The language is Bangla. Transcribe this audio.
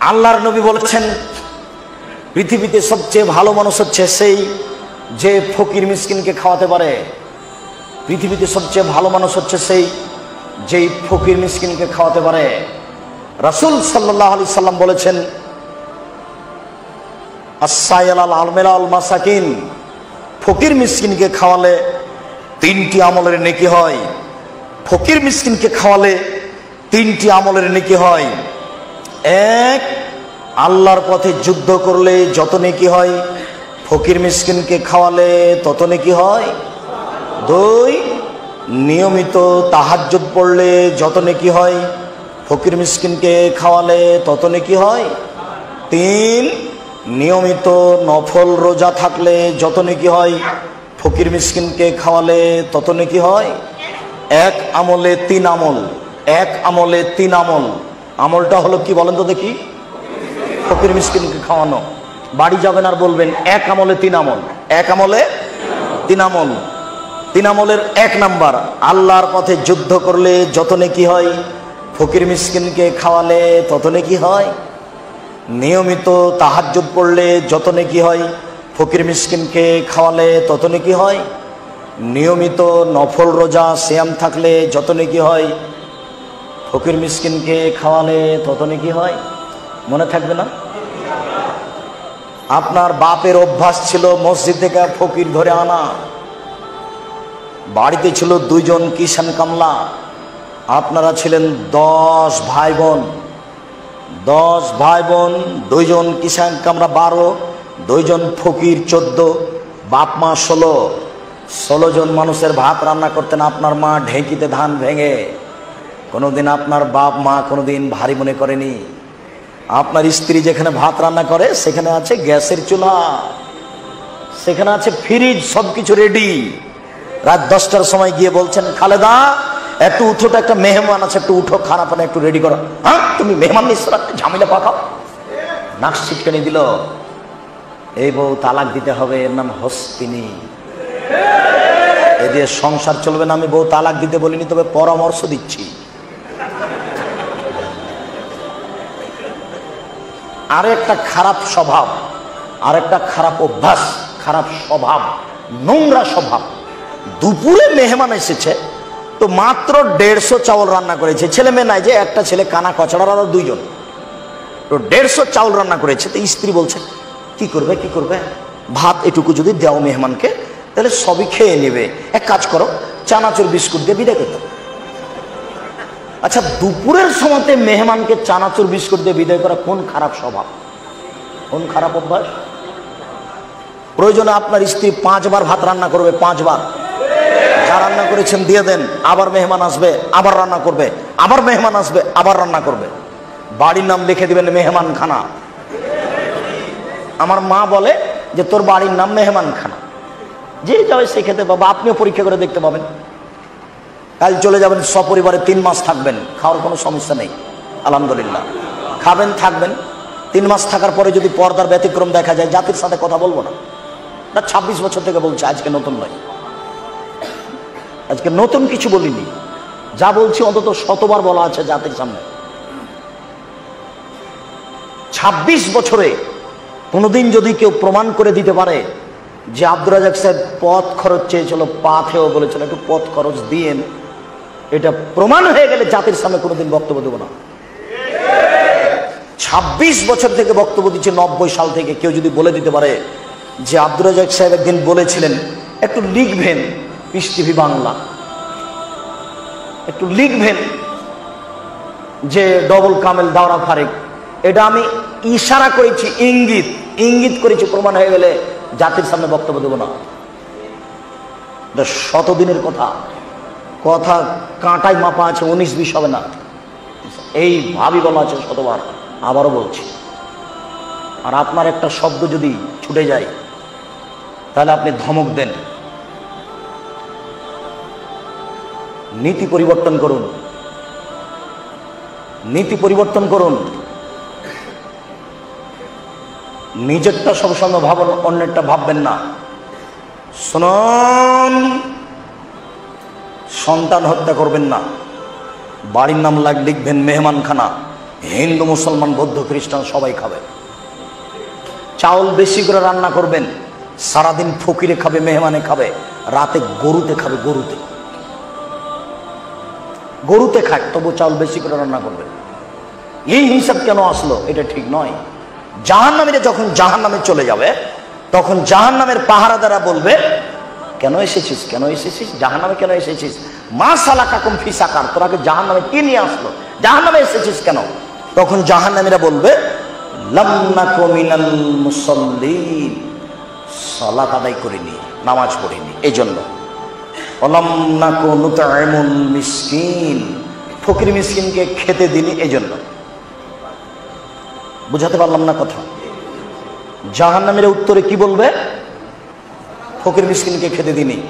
আল্লাহর নবী বলেছেন পৃথিবীতে সবচেয়ে ভালো মানুষ হচ্ছে সেই যে ফকির মিসকিনকে খাওয়াতে পারে। পৃথিবীতে সবচেয়ে ভালো মানুষ হচ্ছে সেই যেই ফকির মিসকিনকে খাওয়াতে পারে। রাসূল সাল্লাল্লাহু আলাইহি সাল্লাম বলেছেন আসসায়ালাল আলমেলাল মাসাকিন, ফকির মিসকিনকে খাওয়ালে 3টি আমলের নেকি হয়। ফকির মিসকিনকে খাওয়ালে 3টি আমলের নেকি হয়। 1, আল্লাহর পথে যুদ্ধ করলে যত নেকি হয় ফকির মিসকিনকে খাওয়ালে তত নেকি হয়। 2, নিয়মিত তাহাজ্জুদ পড়লে যত নেকি হয় ফকির মিসকিনকে খাওয়ালে তত নেকি হয়। 3, নিয়মিত নফল রোজা থাকলে যত নেকি হয় ফকির মিসকিনকে খাওয়ালে তত নেকি হয়। 1 আমলে 3 আমল, 1 আমলে 3 আমল। আমলটা হলো কি বলেন তো দেখি? ফকির মিসকিনকে খাওয়ানো। বাড়ি যাবেন আর বলবেন 1 আমলে 3 আমল, 1 আমলে 3 আমল। 3 আমলের 1 নাম্বার, আল্লাহর পথে যুদ্ধ করলে যত নেকি হয় ফকির মিসকিনকে খাওয়ালে তত নেকি হয়। নিয়মিত তাহাজ্জুদ পড়লে যত নেকি হয় ফকির মিসকিনকে খাওয়ালে তত নেকি হয়। নিয়মিত নফল রোজা সিয়াম থাকলে যত নেকি হয় ফকির মিসকিনকে খাওয়ালে তত নেকি হয়। মনে থাকবে না? আপনার বাপের অভ্যাস ছিল মসজিদ থেকে ফকির ধরে আনা। বাড়িতে ছিল 2 জন কিষান কামলা। আপনারা ছিলেন 10 ভাই বোন। 10 ভাই বোন, 2 জন কিষান কামলা 12, 2 জন ফকির 14, বাপ মা 16 জন মানুষের ভাত রান্না করতেন আপনার মা ঢেঁকিতে ধান ভেঙে। কোনোদিন আপনার বাপ মা কোনোদিন ভারী মনে করেনি। আপনার স্ত্রী যেখানে ভাত রান্না করে সেখানে আছে গ্যাসের চুলা, সেখানে আছে ফ্রিজ, সবকিছু রেডি। রাত 10টার সময় গিয়ে বলছেন খালেদা একটু উঠো, তো একটা মেহমান আছে, একটু উঠো, খানা পানা একটু রেডি করো। হ্যাঁ, তুমি মেহমান নিশ্চয় ঝামেলা পাকাও। নাক ছিটকানি দিল। এই বউ তালাক দিতে হবে, এর নাম হস্তিনী। এ দিয়ে সংসার চলবে না। আমি বউ তালাক দিতে বলিনি, তবে পরামর্শ দিচ্ছি। আর একটা খারাপ স্বভাব, আর একটা খারাপ অভ্যাস, খারাপ স্বভাব, নোংরা স্বভাব। দুপুরে মেহমান এসেছে তো মাত্র 150 চাউল রান্না করেছে। ছেলে মেয়ে নাই যে, একটা ছেলে কানা কচড়ার আরো 2 জন, তো 150 চাউল রান্না করেছে। তো স্ত্রী বলছে কি করবে কি করবে, ভাত এটুকু যদি দাও মেহমানকে তাহলে সবই খেয়ে নেবে। এক কাজ করো, চানাচুর বিস্কুট দিয়ে বিদায় করতে। আচ্ছা, দুপুরের সময়তে মেহমানকে চানাচুর বিস্কুট দিয়ে বিদায় করা কোন খারাপ স্বভাব, কোন খারাপ অভ্যাস? প্রয়োজনে আপনার স্ত্রী 5 বার ভাত রান্না করবে, 5 বার। যা রান্না করেছেন দিয়ে দেন, আবার মেহমান আসবে আবার রান্না করবে, আবার মেহমান আসবে আবার রান্না করবে। বাড়ির নাম লিখে দিবেন মেহমান খানা। আমার মা বলে যে তোর বাড়ির নাম মেহমান খানা। যে যাবে সে খেতে পাবো, আপনিও পরীক্ষা করে দেখতে পাবেন। কাল চলে যাবেন সপরিবারে, 3 মাস থাকবেন, খাওয়ার কোনো সমস্যা নেই, আলহামদুলিল্লাহ। খাবেন থাকবেন। 3 মাস থাকার পরে যদি পর্দার ব্যতিক্রম দেখা যায়, জাতির সাথে কথা বলবো না। 26 বছর থেকে বলছে, আজকে নতুন নয়, আজকে নতুন কিছু বলিনি। যা বলছি অন্তত 100বার বলা আছে জাতির সামনে। 26 বছরে কোনোদিন যদি কেউ প্রমাণ করে দিতে পারে যে আব্দুর রাজ্জাক সাহেব পথ খরচ চেয়েছিল, পাথেও বলেছিল একটু পথ খরচ দিয়েন, এটা প্রমাণ হয়ে গেলে জাতির সামনে কোনোদিন বক্তব্য দেব না। 26 বছর থেকে বক্তব্য দিচ্ছে, 90 সাল থেকে কেউ যদি বলে দিতে পারে যে আব্দুর রাজ্জাক সাহেব একদিন বলেছিলেন একটু লিখবেন পিস টিভি বাংলা, একটু লিখবেন যে ডবল কামেল দাওরা ফারেক, এটা আমি ইশারা করেছি, ইঙ্গিত ইঙ্গিত করেছি, প্রমাণ হয়ে গেলে জাতির সামনে বক্তব্য দেব না। 100 দিনের কথা, কথা কাঁটায় মাপা আছে, 19-20 হবে না, এই ভাবি বলা আছে 100বার। আবারও বলছি, আর আপনার একটা শব্দ যদি ছুটে যায় তাহলে আপনি ধমক দেন। নীতি পরিবর্তন করুন, নীতি পরিবর্তন করুন। নিজেরটা সবসময় ভাবুন, অন্যেরটা ভাববেন না। শুনুন, সন্তান হত্যা করবেন না, বাড়ির নাম লিখবেন মেহমানখানা, হিন্দু মুসলমান বৌদ্ধ খ্রিস্টান সবাই খাবে। চাউল বেশি করে রান্না করবেন, সারাদিন ফকিরে খাবে, মেহমানে খাবে, রাতে গরুতে খাবে, গরুতে খায়, তবু চাউল বেশি করে রান্না করবেন। এই হিসাব কেন আসলো? এটা ঠিক নয়। জাহান্নামীরা যখন জাহান্নামে চলে যাবে, তখন জাহান্নামের পাহারাদারা বলবে, কেন এসেছিস, কেন এসেছিস, জাহান্নামে কেন এসেছিস? মা সালাকাকুম ফি সাকার, তোরাকে জাহান্নামে কে নিয়ে আসলো, জাহান্নামে এসেছিস কেন? তখন জাহান্নামীরা বলবে, লাম নাকু মিনাল মুসাল্লিন, সালাত আদায় করিনি, নামাজ পড়িনি, এই জন্য। ওয়ালাম নাকু নুতঈমুল মিসকিন, ফকির মিসকিনকে খেতে দিনি, এই জন্য। বুঝাতে পারলাম না কথা? জাহান্নামীরা উত্তরে কি বলবে? ফকির মিসকিনকে খেতে দিনি।